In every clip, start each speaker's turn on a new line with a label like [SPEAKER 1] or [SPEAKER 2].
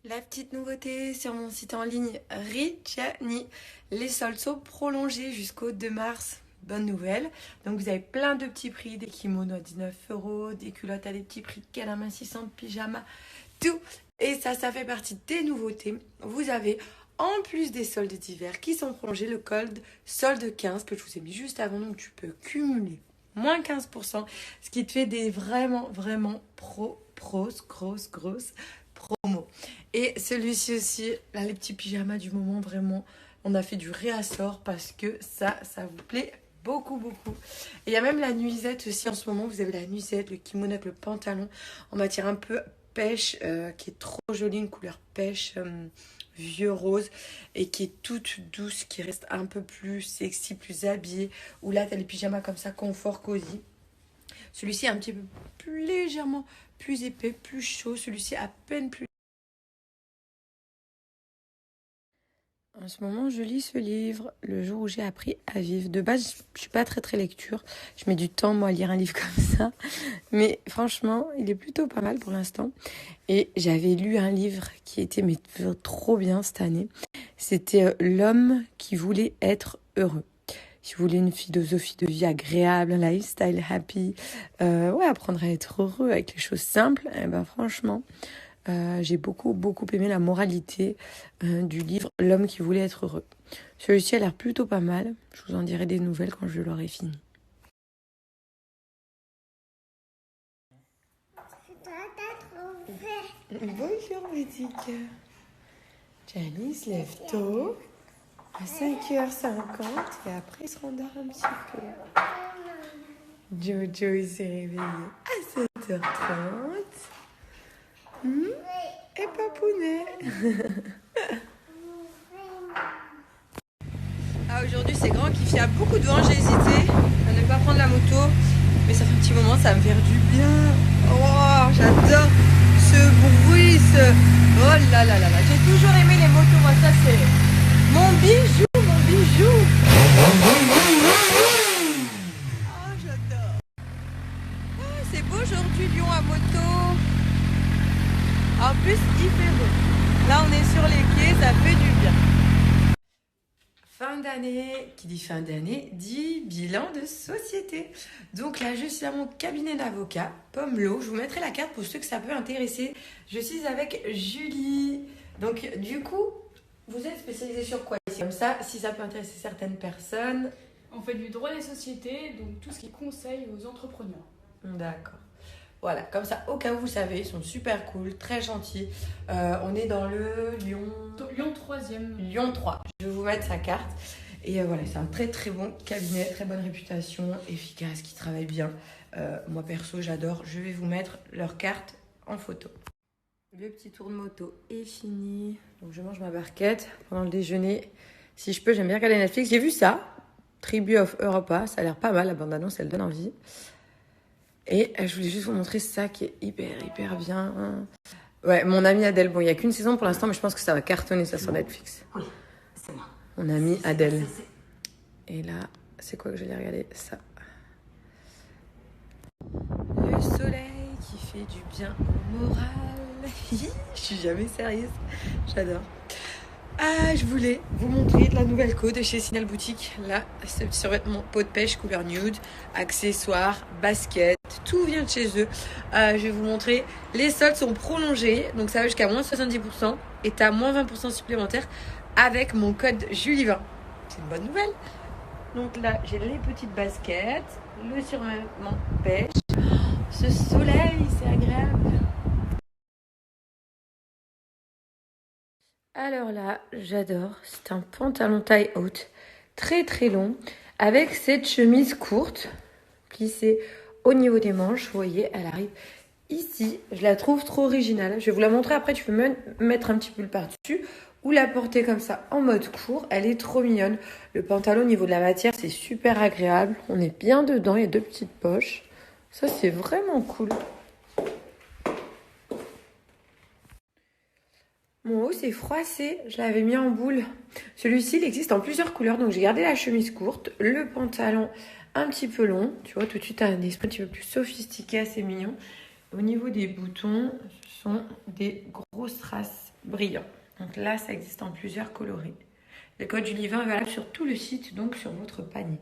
[SPEAKER 1] La petite nouveauté sur mon site en ligne Rigiani, les soldes sont prolongés jusqu'au 2 mars. Bonne nouvelle. Donc vous avez plein de petits prix, des kimonos à 19 euros, des culottes à des petits prix, canne amincissante, pyjama, tout. Et ça fait partie des nouveautés. Vous avez en plus des soldes d'hiver qui sont prolongés, le code solde 15 que je vous ai mis juste avant, donc tu peux cumuler moins 15%, ce qui te fait des vraiment grosses promos. Et celui-ci aussi, là, les petits pyjamas du moment, vraiment, on a fait du réassort parce que ça vous plaît beaucoup. Et il y a même la nuisette aussi en ce moment. Vous avez la nuisette, le kimono avec le pantalon en matière un peu pêche, qui est trop jolie, une couleur pêche, vieux rose, et qui est toute douce, qui reste un peu plus sexy, plus habillée. Ou là, tu as les pyjamas comme ça, confort, cosy. Celui-ci est un petit peu plus légèrement plus épais, plus chaud. Celui-ci à peine plus. En ce moment, je lis ce livre, Le jour où j'ai appris à vivre. De base, je suis pas très lecture. Je mets du temps, moi, à lire un livre comme ça. Mais franchement, il est plutôt pas mal pour l'instant. Et j'avais lu un livre qui était trop bien cette année. C'était L'homme qui voulait être heureux. Si vous voulez une philosophie de vie agréable, un lifestyle happy, apprendre à être heureux avec les choses simples, eh ben franchement, j'ai beaucoup aimé la moralité du livre L'homme qui voulait être heureux. Celui-ci a l'air plutôt pas mal. Je vous en dirai des nouvelles quand je l'aurai fini. Bonjour Bétique. Jenny se lève tôt à 5h50 et après il se rendort un petit peu. Jojo il s'est réveillé à 7h30. Et papounet. Aujourd'hui c'est grand kiff, il y a beaucoup de vent, j'ai hésité à ne pas prendre la moto, mais ça fait un petit moment, ça va me faire du bien. Oh, j'adore ce bruit, oh là, j'ai toujours aimé les motos, moi ça c'est mon bijou. Oh, j'adore. Oh, c'est beau aujourd'hui, Lyon à moto. En plus, il fait beau. Là, on est sur les quais, ça fait du bien. Fin d'année, qui dit fin d'année, dit bilan de société. Donc là, je suis à mon cabinet d'avocat, Pomelot. Je vous mettrai la carte pour ceux que ça peut intéresser. Je suis avec Julie. Donc du coup, vous êtes spécialisée sur quoi ici? Comme ça, si ça peut intéresser certaines personnes.
[SPEAKER 2] On fait du droit des sociétés, donc tout ce qui conseille aux entrepreneurs.
[SPEAKER 1] D'accord. Voilà, comme ça, au cas où vous savez, ils sont super cool, très gentils. On est dans le Lyon
[SPEAKER 2] 3e.
[SPEAKER 1] Lyon 3. Je vais vous mettre sa carte. Et voilà, c'est un très bon cabinet, très bonne réputation, efficace, qui travaille bien. Moi perso, j'adore. Je vais vous mettre leur carte en photo. Le petit tour de moto est fini. Donc je mange ma barquette pendant le déjeuner. Si je peux, j'aime bien regarder Netflix. J'ai vu ça, Tribu of Europa. Ça a l'air pas mal, la bande-annonce, elle donne envie. Et je voulais juste vous montrer ça qui est hyper bien. Ouais, mon amie Adèle. Bon, il n'y a qu'une saison pour l'instant, mais je pense que ça va cartonner ça sur Netflix.
[SPEAKER 3] Oui, c'est moi.
[SPEAKER 1] Mon amie Adèle. Et là, c'est quoi que j'allais regarder? Ça. Le soleil qui fait du bien au moral. Je suis jamais sérieuse. J'adore. Ah, je voulais vous montrer de la nouvelle co de chez Sinel Boutique. Là, ce petit survêtement peau de pêche couleur nude, accessoires, baskets, tout vient de chez eux. Je vais vous montrer. Les soldes sont prolongés, donc ça va jusqu'à moins 70% et t'as moins 20% supplémentaire avec mon code Julie20. C'est une bonne nouvelle. Donc là, j'ai les petites baskets, le survêtement pêche. Ce soleil, c'est agréable. Alors là, j'adore. C'est un pantalon taille haute, très long, avec cette chemise courte, plissée au niveau des manches. Vous voyez, elle arrive ici. Je la trouve trop originale. Je vais vous la montrer après. Tu peux même mettre un petit pull par-dessus ou la porter comme ça en mode court. Elle est trop mignonne. Le pantalon au niveau de la matière, c'est super agréable. On est bien dedans. Il y a 2 petites poches. Ça, c'est vraiment cool. Mon haut c'est froissé, je l'avais mis en boule. Celui-ci, il existe en plusieurs couleurs, donc j'ai gardé la chemise courte, le pantalon un petit peu long. Tu vois, tout de suite, un esprit un petit peu plus sophistiqué, assez mignon. Au niveau des boutons, ce sont des grosses traces brillant. Donc là, ça existe en plusieurs coloris. Le code Julivin est valable sur tout le site, donc sur votre panier.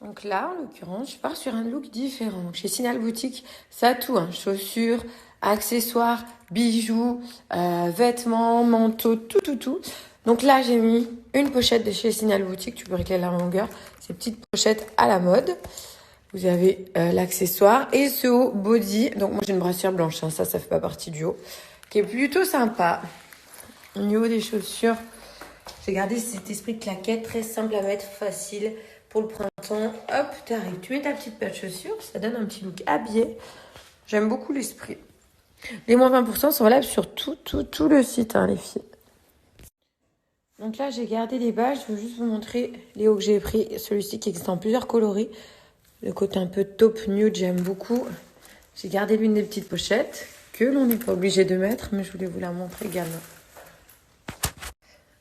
[SPEAKER 1] Donc là, en l'occurrence, je pars sur un look différent. Donc chez Signal Boutique, ça a tout, hein. Chaussures, accessoires, bijoux, vêtements, manteaux, tout. Donc là, j'ai mis une pochette de chez Signal Boutique. Tu peux régler la longueur. Ces petites pochettes à la mode. Vous avez l'accessoire et ce haut body. Donc moi, j'ai une brassière blanche. Hein. Ça fait pas partie du haut. Qui est plutôt sympa. Au niveau des chaussures, j'ai gardé cet esprit de claquette. Très simple à mettre, facile. Pour le printemps, hop, t'arrives. Tu mets ta petite paire de chaussures. Ça donne un petit look habillé. J'aime beaucoup l'esprit. Les moins 20% sont valables sur tout le site, hein, les filles. Donc là, j'ai gardé les bas. Je veux juste vous montrer les hauts que j'ai pris. Celui-ci qui existe en plusieurs coloris. Le côté un peu taupe nude, j'aime beaucoup. J'ai gardé l'une des petites pochettes que l'on n'est pas obligé de mettre, mais je voulais vous la montrer également.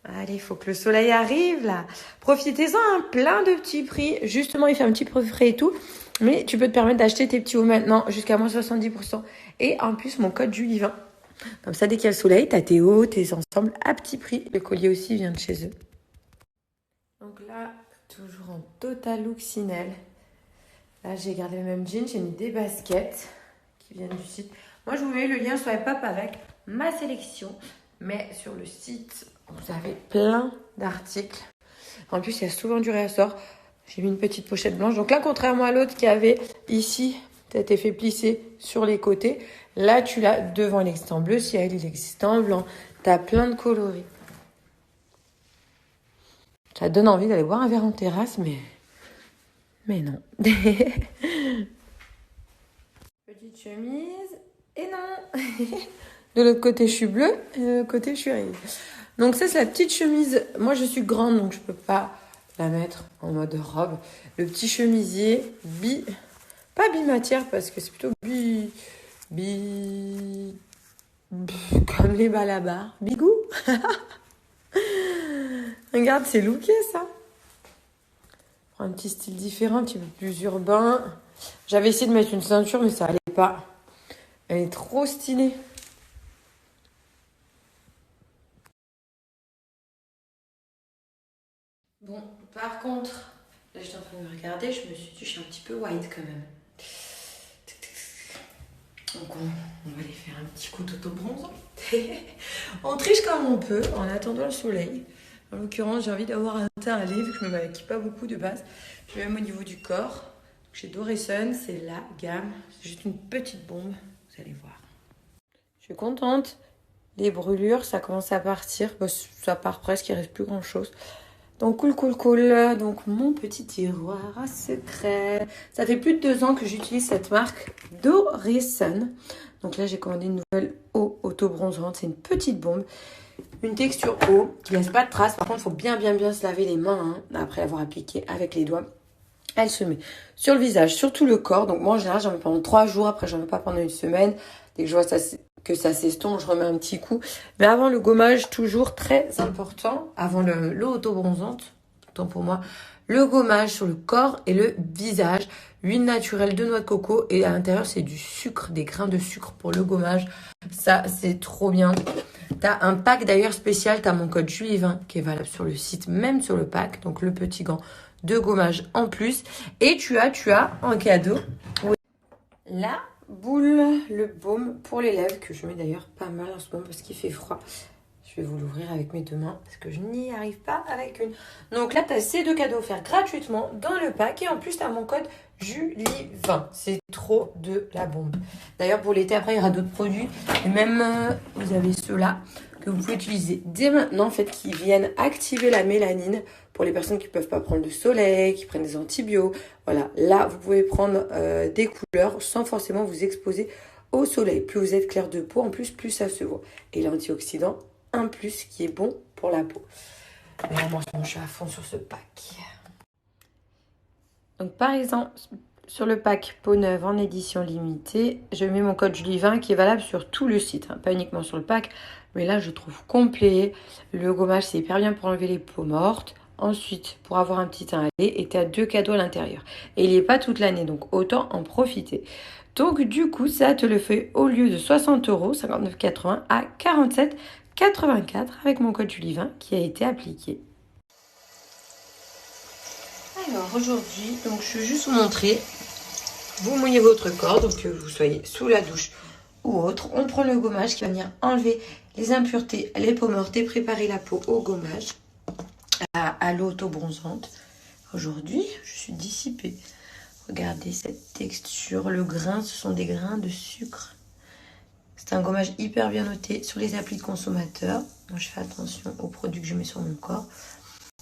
[SPEAKER 1] Allez, il faut que le soleil arrive là. Profitez-en, hein, plein de petits prix. Justement, il fait un petit peu frais et tout. Mais tu peux te permettre d'acheter tes petits hauts maintenant jusqu'à moins 70%. Et en plus, mon code Julivin. Comme ça, dès qu'il y a le soleil, tu as tes hauts, tes ensembles à petit prix. Le collier aussi vient de chez eux. Donc là, toujours en total look Sinel. Là, j'ai gardé le même jean. J'ai mis des baskets qui viennent du site. Moi, je vous mets le lien swipe up avec ma sélection. Mais sur le site, vous avez plein d'articles. En plus, il y a souvent du réassort. J'ai mis une petite pochette blanche. Donc là, contrairement à l'autre qui avait ici, cet effet plissé sur les côtés, là, tu l'as devant. Il existe en bleu ciel, il existe en blanc. Tu as plein de coloris. Ça te donne envie d'aller boire un verre en terrasse, mais non. Petite chemise. Et non. De l'autre côté, je suis bleue. Et de l'autre côté, je suis rayée. Donc ça, c'est la petite chemise. Moi, je suis grande, donc je peux pas la mettre en mode robe. Le petit chemisier pas bimatière parce que c'est plutôt comme les balabars. Bigou. Regarde, c'est looké ça. Un petit style différent, un petit peu plus urbain. J'avais essayé de mettre une ceinture, mais ça allait pas. Elle est trop stylée. Bon, par contre, là j'étais en train de me regarder, je me suis dit, je suis un petit peu white quand même. Donc on va aller faire un petit coup d'autobronzant. On triche comme on peut en attendant le soleil. En l'occurrence, j'ai envie d'avoir un teint à lait vu que je ne me maquille pas beaucoup de base. Puis même au niveau du corps, chez Doresun, c'est la gamme. C'est juste une petite bombe, vous allez voir. Je suis contente. Les brûlures, ça commence à partir. Bah, ça part presque, il ne reste plus grand chose. Donc cool. Donc mon petit tiroir à secret. Ça fait plus de 2 ans que j'utilise cette marque Doresun. Donc là j'ai commandé une nouvelle eau auto-bronzante. C'est une petite bombe. Une texture eau qui laisse pas de traces. Par contre il faut bien se laver les mains hein, après avoir appliqué avec les doigts. Elle se met sur le visage, sur tout le corps. Donc moi en général j'en mets pendant 3 jours. Après j'en mets pas pendant une semaine. Dès que je vois que ça s'estompe, je remets un petit coup. Mais avant le gommage, toujours très important. Avant l'eau auto-bronzante, autant pour moi, le gommage sur le corps et le visage. Huile naturelle de noix de coco. Et à l'intérieur, c'est du sucre, des grains de sucre pour le gommage. Ça, c'est trop bien. T'as un pack d'ailleurs spécial. T'as mon code Julivin qui est valable sur le site, même sur le pack. Donc le petit gant de gommage en plus. Et tu as en cadeau la boule, le baume pour les lèvres que je mets d'ailleurs pas mal en ce moment parce qu'il fait froid. Je vais vous l'ouvrir avec mes 2 mains parce que je n'y arrive pas avec une. Donc là, tu as ces 2 cadeaux offerts gratuitement dans le pack et en plus, tu as mon code Julivin. C'est trop de la bombe. D'ailleurs, pour l'été, après, il y aura d'autres produits. Et même, vous avez ceux-là que vous pouvez utiliser dès maintenant, en fait, qui viennent activer la mélanine pour les personnes qui ne peuvent pas prendre le soleil, qui prennent des antibiotiques. Voilà, là, vous pouvez prendre des couleurs sans forcément vous exposer au soleil. Plus vous êtes clair de peau, en plus ça se voit. Et l'antioxydant, un plus qui est bon pour la peau. Mais moi, je suis à fond sur ce pack. Donc, par exemple, sur le pack peau neuve en édition limitée, je mets mon code Julivin qui est valable sur tout le site. Hein, pas uniquement sur le pack, mais là, je trouve complet. Le gommage, c'est hyper bien pour enlever les peaux mortes. Ensuite, pour avoir un petit teint à lait, et tu as 2 cadeaux à l'intérieur. Et il n'est pas toute l'année, donc autant en profiter. Donc du coup, ça te le fait au lieu de 60 €, 59,80 à 47,84 avec mon code Julie20 qui a été appliqué. Alors aujourd'hui, donc je vais juste vous montrer. Vous mouillez votre corps, donc que vous soyez sous la douche ou autre. On prend le gommage qui va venir enlever les impuretés, les peaux mortes et préparer la peau au gommage, à l'eau auto-bronzante. Aujourd'hui, je suis dissipée. Regardez cette texture, le grain, ce sont des grains de sucre. C'est un gommage hyper bien noté sur les applis de consommateurs. Moi, je fais attention aux produits que je mets sur mon corps.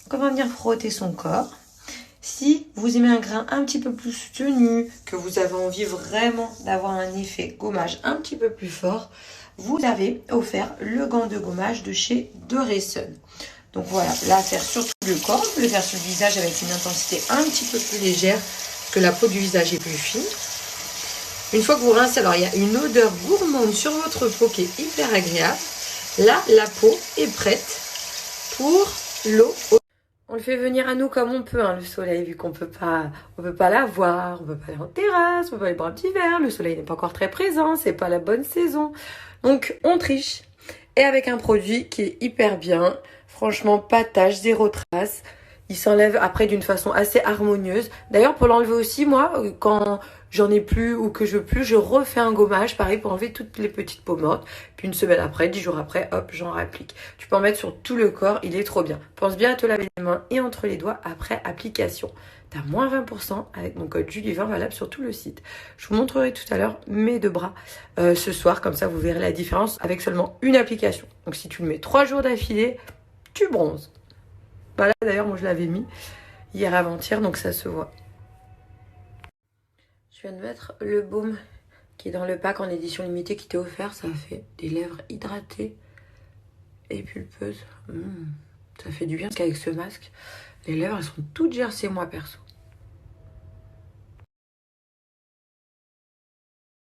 [SPEAKER 1] Donc, on va venir frotter son corps. Si vous aimez un grain un petit peu plus tenu, que vous avez envie vraiment d'avoir un effet gommage un petit peu plus fort, vous avez offert le gant de gommage de chez Dorayson. Donc voilà, là, faire sur tout le corps, on peut le faire sur le visage avec une intensité un petit peu plus légère, parce que la peau du visage est plus fine. Une fois que vous rincez, alors il y a une odeur gourmande sur votre peau qui est hyper agréable. Là, la peau est prête pour l'eau. On le fait venir à nous comme on peut, hein, le soleil, vu qu'on peut pas la voir, on peut pas aller en terrasse, on peut pas aller boire un petit verre, le soleil n'est pas encore très présent, c'est pas la bonne saison. Donc on triche. Et avec un produit qui est hyper bien, franchement pas de tache, zéro trace. Il s'enlève après d'une façon assez harmonieuse. D'ailleurs pour l'enlever aussi, moi, quand j'en ai plus ou que je veux plus, je refais un gommage, pareil pour enlever toutes les petites peaux mortes. Puis une semaine après, 10 jours après, hop, j'en réapplique. Tu peux en mettre sur tout le corps, il est trop bien. Pense bien à te laver les mains et entre les doigts après application. T'as moins 20% avec mon code Julie20 valable sur tout le site. Je vous montrerai tout à l'heure mes deux bras ce soir, comme ça vous verrez la différence avec seulement une application. Donc si tu le mets 3 jours d'affilée, tu bronzes. Voilà, d'ailleurs, moi je l'avais mis hier avant-hier, donc ça se voit. Je viens de mettre le baume qui est dans le pack en édition limitée qui t'est offert. Ça fait des lèvres hydratées et pulpeuses. Ça fait du bien parce qu'avec ce masque, les lèvres elles sont toutes gercées moi perso.